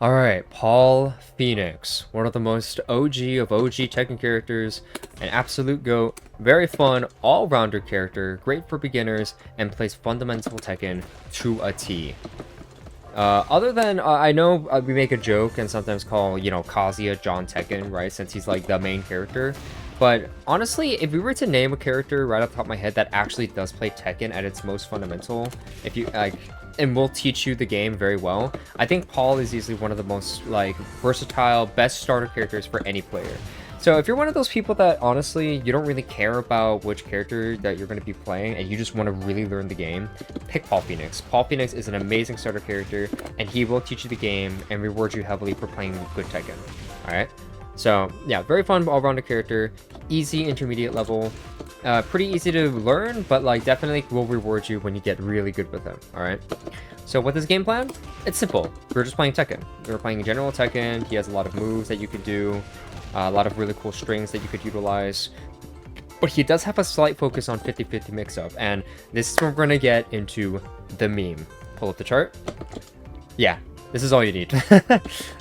Alright, Paul Phoenix, one of the most OG of OG Tekken characters, an absolute GOAT, very fun, all-rounder character, great for beginners, and plays fundamental Tekken to a T. Other than, I know we make a joke and sometimes call, Kazuya John Tekken, right, since he's like the main character. But honestly, if we were to name a character right off the top of my head that actually does play Tekken at its most fundamental, if you like, and will teach you the game very well, I think Paul is easily one of the most like versatile, best starter characters for any player. So if you're one of those people that honestly you don't really care about which character that you're going to be playing and you just want to really learn the game, pick Paul Phoenix. Paul Phoenix is an amazing starter character and he will teach you the game and reward you heavily for playing good Tekken. Alright? So yeah, very fun all-rounder character, easy intermediate level, pretty easy to learn, but like definitely will reward you when you get really good with him. All right. So what is game plan? It's simple. We're just playing Tekken. We're playing general Tekken. He has a lot of moves that you could do, a lot of really cool strings that you could utilize. But he does have a slight focus on 50-50 mix-up, and this is where we're gonna get into the meme. Pull up the chart. Yeah. This is all you need.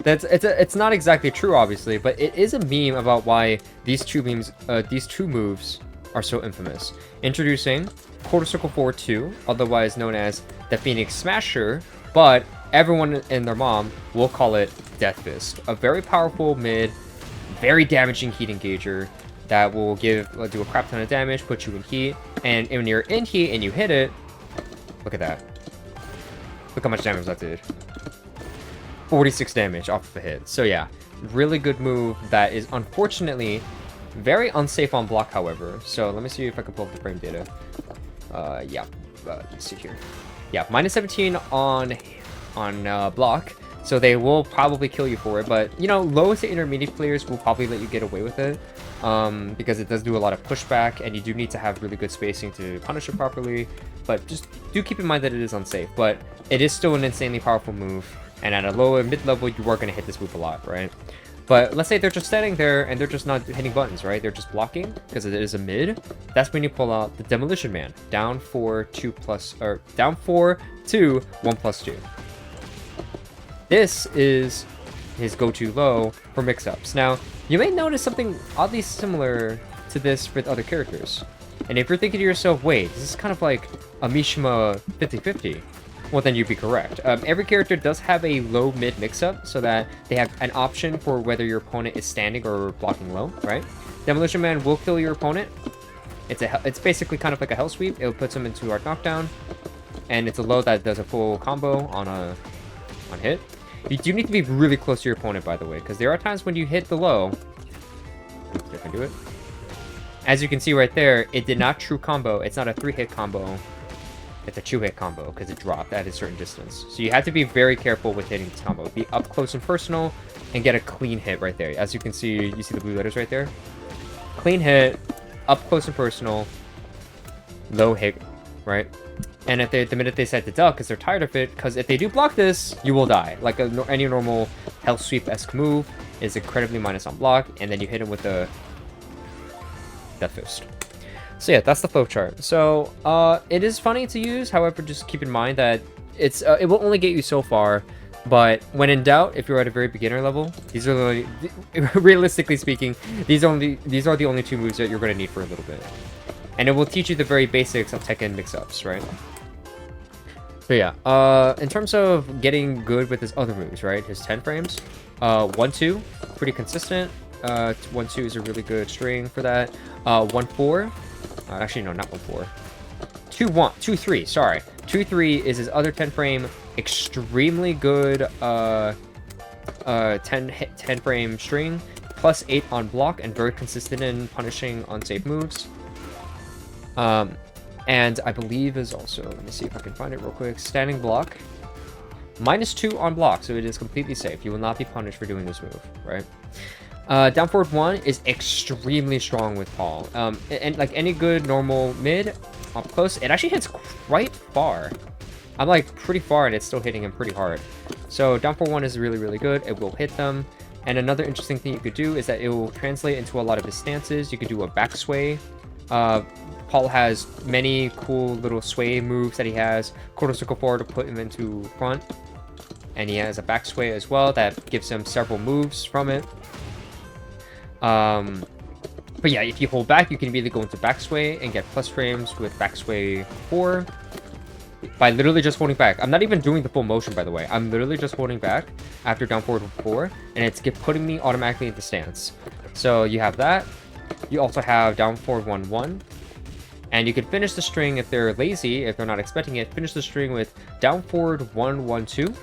It's not exactly true, obviously, but it is a meme about why these two moves are so infamous. Introducing Quarter Circle Forward 2, otherwise known as the Phoenix Smasher, but everyone and their mom will call it Death Fist. A very powerful mid, very damaging heat engager that will do a crap ton of damage, put you in heat, and when you're in heat and you hit it, look at that. Look how much damage that did. 46 damage off of a hit. So yeah, really good move that is unfortunately very unsafe on block, however. So let me see if I can pull up the frame data. Yeah, let's see here. Yeah, -17 on block. So they will probably kill you for it, but low to intermediate players will probably let you get away with it, because it does do a lot of pushback, and you do need to have really good spacing to punish it properly. But just do keep in mind that it is unsafe, but it is still an insanely powerful move. And at a low and mid level, you are going to hit this move a lot, right? But let's say they're just standing there and they're just not hitting buttons, right? They're just blocking because it is a mid. That's when you pull out the Demolition Man. Down 4, 2 plus, or down 4, 2, 1 plus 2. This is his go-to low for mix-ups. Now, you may notice something oddly similar to this with other characters. And if you're thinking to yourself, wait, this is kind of like a Mishima 50-50. Well, then you'd be correct. Every character does have a low-mid mix-up, so that they have an option for whether your opponent is standing or blocking low, right? Demolition Man will kill your opponent. It's basically kind of like a Hell Sweep. It puts him into hard knockdown, and it's a low that does a full combo on hit. You do need to be really close to your opponent, by the way, because there are times when you hit the low. If I can do it. As you can see right there, it did not true combo. It's not a 3-hit combo. It's a 2-hit combo because it dropped at a certain distance. So you have to be very careful with hitting this combo. Be up close and personal and get a clean hit right there. As you can see, you see the blue letters right there? Clean hit, up close and personal, low hit, right? And if the minute they decide to duck, because they're tired of it, because if they do block this, you will die. Like any normal Hell Sweep-esque move is incredibly minus on block, and then you hit him with the Death Fist. So yeah, that's the flow chart. So it is funny to use, however, just keep in mind that it will only get you so far. But when in doubt, if you're at a very beginner level, these are realistically speaking, these are the only two moves that you're going to need for a little bit, and it will teach you the very basics of Tekken mix-ups, right? So yeah, in terms of getting good with his other moves, right? His 10 frames, 1-2, pretty consistent. 1-2 is a really good string for that. 1-4. Actually, no, not 1-4. 2-1, 2-3. Sorry, 2-3 is his other 10 frame. Extremely good 10 frame string, plus 8 on block, and very consistent in punishing unsafe moves. And I believe is also, let me see if I can find it real quick. Standing block, -2 on block, so it is completely safe. You will not be punished for doing this move, right? Down forward 1 is extremely strong with Paul. And like any good normal mid, up close, it actually hits quite far. I'm like pretty far and it's still hitting him pretty hard. So down forward 1 is really, really good. It will hit them. And another interesting thing you could do is that it will translate into a lot of his stances. You could do a back sway. Paul has many cool little sway moves that he has. Quarter circle forward to put him into front. and he has a back sway as well that gives him several moves from it. But yeah, if you hold back, you can immediately go into back sway and get plus frames with back sway 4 by literally just holding back. I'm not even doing the full motion, by the way. I'm literally just holding back after down forward 4, and it's putting me automatically into stance. So you have that. You also have down forward 1-1. And you can finish the string if they're lazy, if they're not expecting it. Finish the string with down forward 1-1-2.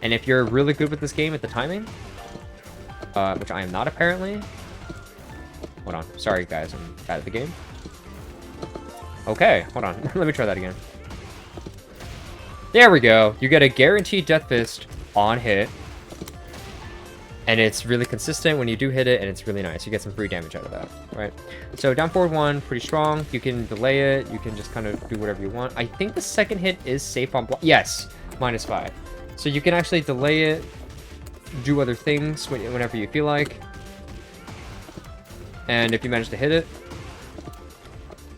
And if you're really good with this game at the timing, which I am not apparently. Hold on. Sorry, guys. I'm bad at the game. Okay. Hold on. Let me try that again. There we go. You get a guaranteed Death Fist on hit. And it's really consistent when you do hit it, and it's really nice. You get some free damage out of that, right? So down forward 1, pretty strong. You can delay it. You can just kind of do whatever you want. I think the second hit is safe on block. Yes, -5. So you can actually delay it, do other things whenever you feel like. And if you manage to hit it,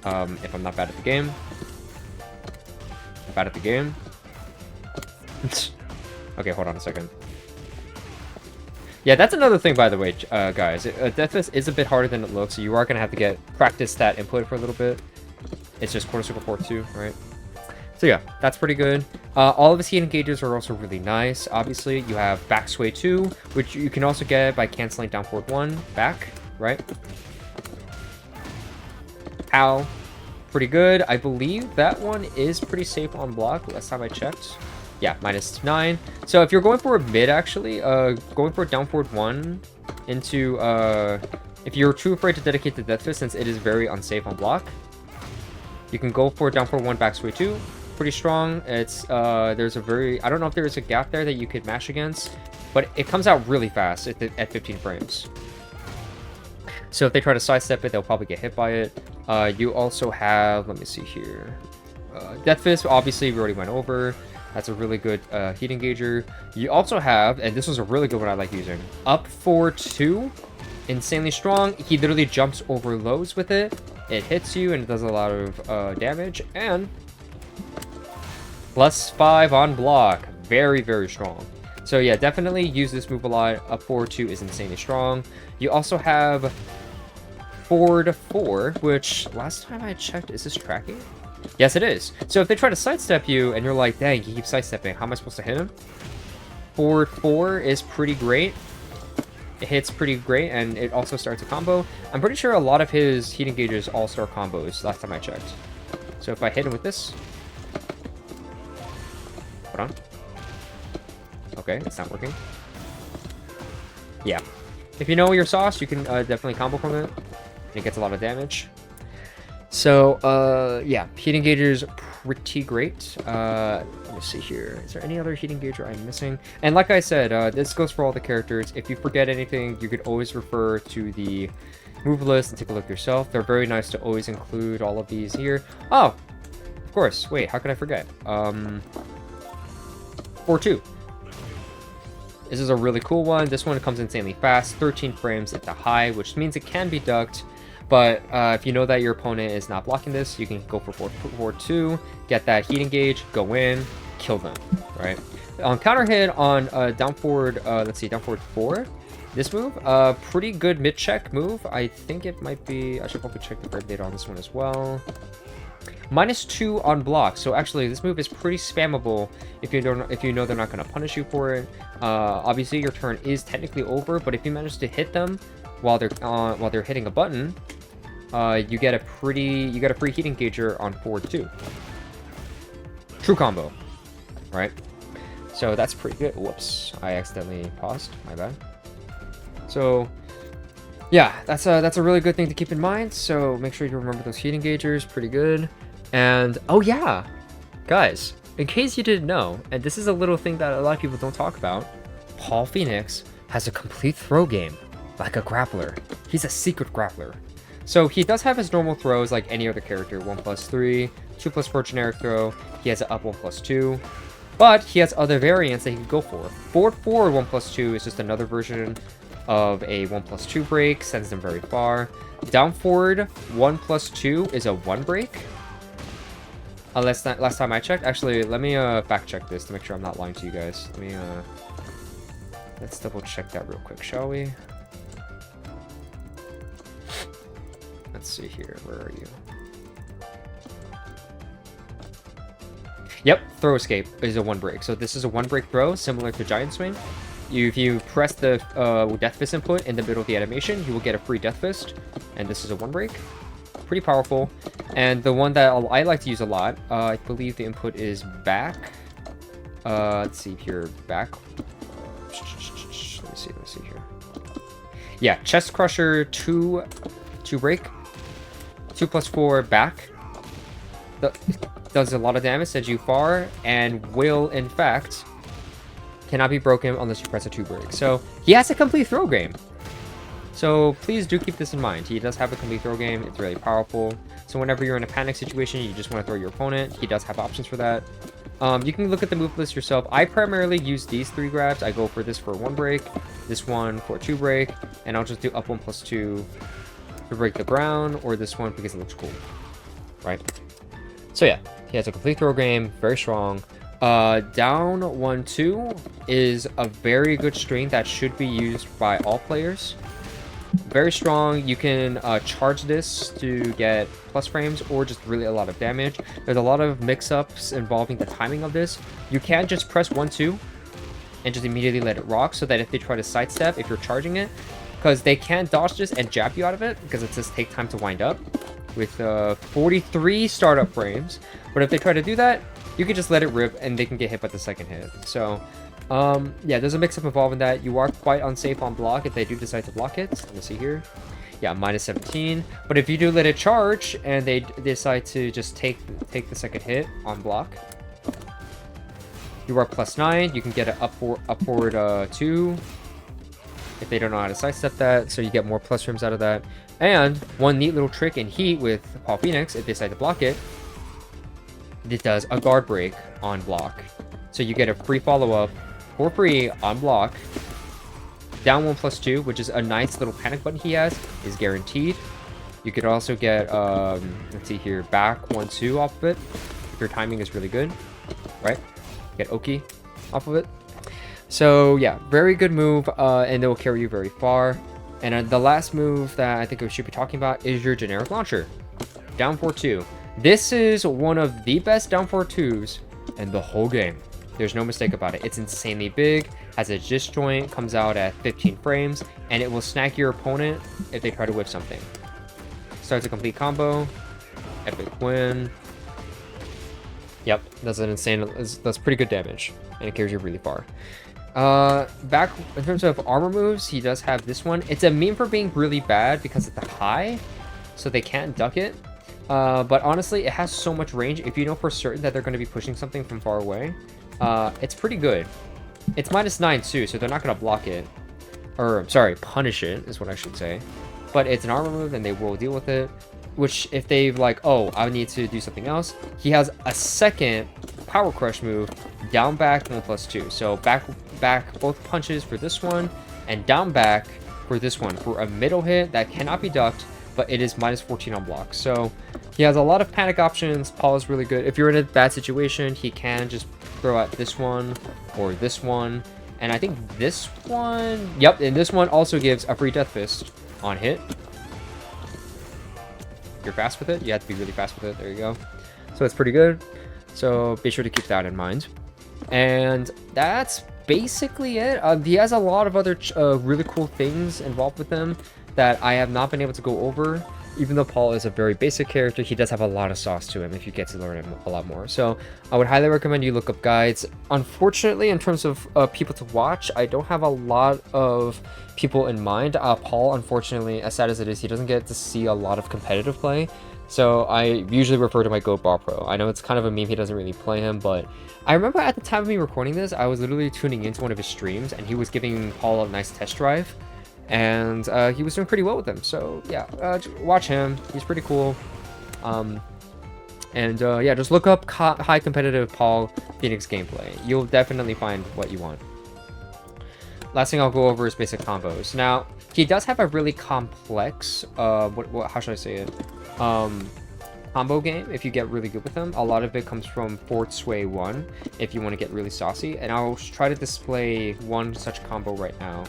if I'm not bad at the game, Okay, hold on a second. Yeah, that's another thing, by the way, guys. Death Fist is a bit harder than it looks, so you are going to have to practice that input for a little bit. It's just quarter circle 4-2, right? So yeah, that's pretty good. All of his heat engages are also really nice. Obviously, you have back sway 2, which you can also get by canceling down forward 1 back, right? Ow. Pretty good. I believe that one is pretty safe on block last time I checked. Yeah, -9. So if you're going for a mid, actually, going for a down forward 1 into, if you're too afraid to dedicate the Death Fist, since it is very unsafe on block, you can go for a down forward 1 back sway 2. Pretty strong. It's, there's a very, I don't know if there's a gap there that you could mash against, but it comes out really fast at 15 frames. So if they try to sidestep it, they'll probably get hit by it. You also have, let me see here, Death Fist, obviously, we already went over. That's a really good heat engager. You also have, and this was a really good one I like using, up forward 2, insanely strong. He literally jumps over lows with it. It hits you and it does a lot of damage. And +5 on block. Very, very strong. So yeah, definitely use this move a lot. Up forward 2 is insanely strong. You also have forward 4, which last time I checked, is this tracking? Yes, it is. So if they try to sidestep you and you're like, dang, he keeps sidestepping, how am I supposed to hit him? Forward 4 is pretty great. It hits pretty great, and it also starts a combo. I'm pretty sure a lot of his heat engages all start combos last time I checked. So if I hit him with this... Hold on. Okay, it's not working. Yeah. If you know your sauce, you can definitely combo from it. It gets a lot of damage. So, yeah, heat engager's pretty great. Let me see here. Is there any other heat engager I'm missing? And like I said, this goes for all the characters. If you forget anything, you could always refer to the move list and take a look yourself. They're very nice to always include all of these here. Oh, of course. Wait, how could I forget? 4-2. This is a really cool one. This one comes insanely fast. 13 frames at the high, which means it can be ducked. But if you know that your opponent is not blocking this, you can go for 4-2, get that heat engage, go in, kill them, right? On counter hit on down forward, let's see, down forward 4, this move, pretty good mid check move. I think it might be, I should probably check the frame data on this one as well. -2 on block, so actually this move is pretty spammable if you know they're not going to punish you for it. Obviously your turn is technically over, but if you manage to hit them while they're hitting a button, you get a free heat engager on forward 2. True combo, right? So that's pretty good. Whoops, I accidentally paused. My bad. So yeah, that's a really good thing to keep in mind. So make sure you remember those heat engagers. Pretty good. And oh yeah, guys, in case you didn't know, and this is a little thing that a lot of people don't talk about, Paul Phoenix has a complete throw game, like a grappler. He's a secret grappler. So he does have his normal throws like any other character, 1+3, 2+4 generic throw. He has an up 1+2, but he has other variants that he can go for. Forward 1+2 is just another version of a 1+2 break, sends them very far. Down forward 1+2 is a 1 break. Last time I checked. Actually, let me fact check this to make sure I'm not lying to you guys. Let me let's double check that real quick, shall we? Let's see here. Where are you? Yep, throw escape is a 1 break. So this is a 1 break throw, similar to Giant Swing. If you press the Death Fist input in the middle of the animation, you will get a free Death Fist. And this is a 1 break. Pretty powerful. And the one that I like to use a lot, I believe the input is back. Let's see here, back. Let me see here. Yeah, Chest Crusher 2 break. 2+4 back. Does a lot of damage, sends you far, and will, in fact, cannot be broken unless you press a 2 break. So he has a complete throw game. So please do keep this in mind. He does have a complete throw game. It's really powerful. So whenever you're in a panic situation, you just want to throw your opponent. He does have options for that. You can look at the move list yourself. I primarily use these 3 grabs. I go for this for 1 break, this one for a 2 break, and I'll just do up 1+2 to break the ground, or this one because it looks cool, right? So yeah, he has a complete throw game, very strong. Down 1-2 is a very good string that should be used by all players. Very strong. You can charge this to get plus frames or just really a lot of damage. There's a lot of mix-ups involving the timing of this. You can just press 1-2 and just immediately let it rock, so that if they try to sidestep, if you're charging it, because they can dodge this and jab you out of it, because it says take time to wind up with 43 startup frames. But if they try to do that, you can just let it rip and they can get hit by the second hit. So yeah, there's a mix-up involved in that. You are quite unsafe on block if they do decide to block it. Let me see here. Yeah, -17. But if you do let it charge and they decide to just take the second hit on block, you are +9. You can get an upward 2 if they don't know how to sidestep that. So you get more plus frames out of that. And one neat little trick in Heat with Paul Phoenix, if they decide to block it, it does a guard break on block. So you get a free follow-up for free on block. Down 1+2, which is a nice little panic button he has, is guaranteed. You could also get, let's see here, back 1-2 off of it, if your timing is really good, right? Get Oki off of it. So yeah, very good move, and it will carry you very far. And the last move that I think we should be talking about is your generic launcher. Down 4-2. This is one of the best down 4-2s in the whole game. There's no mistake about it. It's insanely big, has a disjoint, comes out at 15 frames, and it will snag your opponent if they try to whip something. Starts a complete combo. Epic win. Yep, that's an insane, that's pretty good damage, and it carries you really far. Back in terms of armor moves, he does have this one. It's a meme for being really bad because it's high, so they can't duck it. But honestly, it has so much range. If you know for certain that they're going to be pushing something from far away, it's pretty good. It's -9 too, so they're not going to block it. Or, sorry, punish it is what I should say. But it's an armor move and they will deal with it. Which, if they've like, oh, I need to do something else, he has a second power crush move, down back 1+2. So back both punches for this one, and down back for this one for a middle hit that cannot be ducked, but it is -14 on block. So he has a lot of panic options. Paul is really good. If you're in a bad situation, he can just throw out this one or this one. And I think this one, yep, and this one also gives a free Death Fist on hit. You're fast with it. You have to be really fast with it. There you go. So it's pretty good. So be sure to keep that in mind. And that's basically it. He has a lot of other really cool things involved with him that I have not been able to go over. Even though Paul is a very basic character, he does have a lot of sauce to him if you get to learn him a lot more. So I would highly recommend you look up guides. Unfortunately, in terms of people to watch, I don't have a lot of people in mind. Paul, unfortunately, as sad as it is, he doesn't get to see a lot of competitive play. So I usually refer to my GOAT Ball Pro. I know it's kind of a meme, he doesn't really play him, but I remember at the time of me recording this, I was literally tuning into one of his streams and he was giving Paul a nice test drive. And he was doing pretty well with them. So yeah, watch him. He's pretty cool. Yeah, just look up high competitive Paul Phoenix gameplay. You'll definitely find what you want. Last thing I'll go over is basic combos. Now, he does have a really complex, how should I say it? combo game if you get really good with him. A lot of it comes from Fort Sway 1 if you want to get really saucy. And I'll try to display one such combo right now.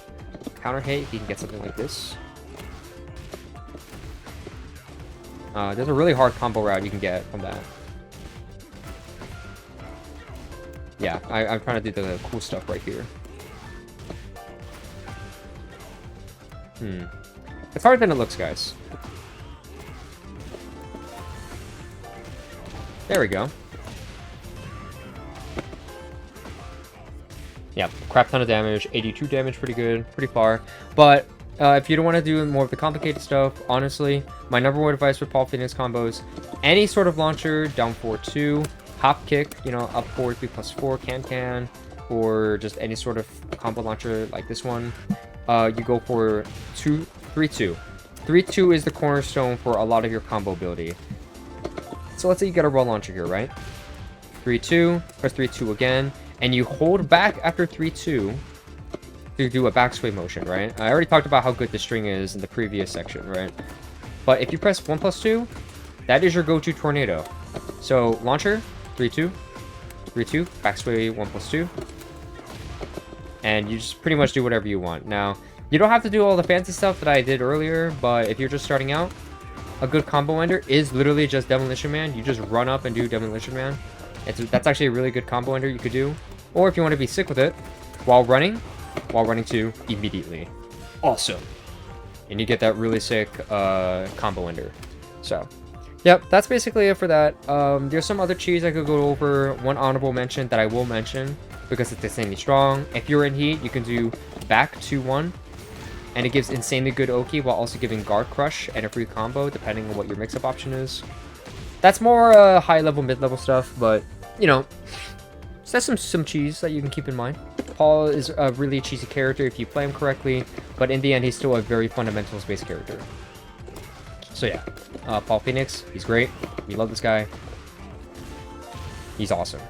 Counter hit, you can get something like this. There's a really hard combo route you can get from that. Yeah, I'm trying to do the cool stuff right here. It's harder than it looks, guys. There we go. Yeah, crap ton of damage, 82 damage, pretty good, pretty far. But if you don't want to do more of the complicated stuff, honestly, my number one advice for Paul Phoenix combos, any sort of launcher, down 4-2, hop kick, you know, up forward 3+4, can, or just any sort of combo launcher like this one, you go for 3-2. 3-2 is the cornerstone for a lot of your combo ability. So let's say you get a raw launcher here, right? 3-2, press 3-2 again, and you hold back after 3-2 to do a backsway motion, right? I already talked about how good the string is in the previous section, right? But if you press 1+2, that is your go-to tornado. So launcher, 3-2, 3-2, backsway 1+2, and you just pretty much do whatever you want. Now, you don't have to do all the fancy stuff that I did earlier, but if you're just starting out, a good combo ender is literally just Demolition Man. You just run up and do Demolition Man. That's actually a really good combo ender you could do. Or if you want to be sick with it, while running 2 immediately. Awesome. And you get that really sick combo ender. So, yep, that's basically it for that. There's some other cheese I could go over. One honorable mention that I will mention because it's insanely strong. If you're in heat, you can do back 2-1. And it gives insanely good Oki while also giving Guard Crush and a free combo, depending on what your mix-up option is. That's more high-level, mid-level stuff, but, you know, so that's some cheese that you can keep in mind. Paul is a really cheesy character if you play him correctly, but in the end, he's still a very fundamentals-based character. So yeah, Paul Phoenix, he's great. We love this guy. He's awesome.